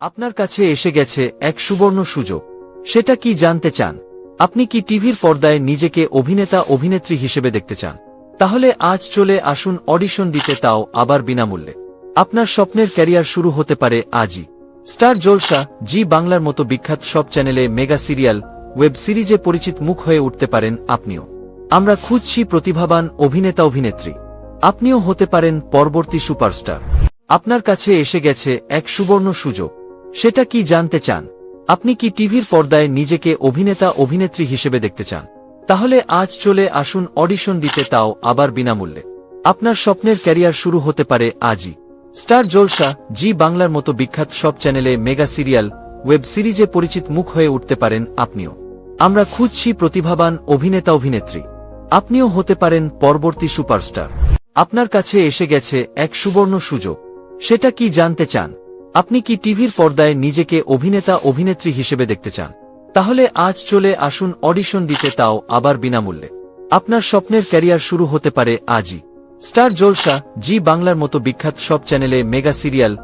আপনার কাছে এসে গেছে এক সুবর্ণ সুযোগ। সেটা কি জানতে চান? আপনি কি টিভির পর্দায় নিজেকে অভিনেতা অভিনেত্রী হিসেবে দেখতে চান? তাহলে আজ চলে আসুন অডিশন দিতে, তাও আবার বিনামূল্যে। আপনার স্বপ্নের ক্যারিয়ার শুরু হতে পারে আজই। স্টার জলসা, জি বাংলার মতো বিখ্যাত সব চ্যানেলে, মেগা সিরিয়াল, ওয়েব সিরিজে পরিচিত মুখ হয়ে উঠতে পারেন আপনিও। আমরা খুঁজছি প্রতিভাবান অভিনেতা অভিনেত্রী। আপনিও হতে পারেন পরবর্তী সুপারস্টার। আপনার কাছে এসে গেছে এক সুবর্ণ সুযোগ। সেটা কি জানতে চান? আপনি কি টিভির পর্দায় নিজেকে অভিনেতা অভিনেত্রী হিসেবে দেখতে চান? তাহলে আজ চলে আসুন অডিশন দিতে, তাও আবার বিনামূল্যে। আপনার স্বপ্নের ক্যারিয়ার শুরু হতে পারে আজই। স্টার জলসা, জি বাংলার মতো বিখ্যাত সব চ্যানেলে, মেগা সিরিয়াল, ওয়েব সিরিজে পরিচিত মুখ হয়ে উঠতে পারেন আপনিও। আমরা খুঁজছি প্রতিভাবান অভিনেতা অভিনেত্রী। আপনিও হতে পারেন পরবর্তী সুপারস্টার। আপনার কাছে এসে গেছে এক সুবর্ণ সুযোগ। সেটা কি জানতে চান? আপনি কি টিভির পর্দায় নিজেকে অভিনেতা অভিনেত্রী হিসেবে দেখতে চান? তাহলে আজ চলে আসুন অডিশন দিতে, তাও আবার বিনামূল্যে। আপনার স্বপ্নের ক্যারিয়ার শুরু হতে পারে আজই। স্টার জলসা, জি বাংলার মতো বিখ্যাত সব চ্যানেলে, মেগা সিরিয়াল,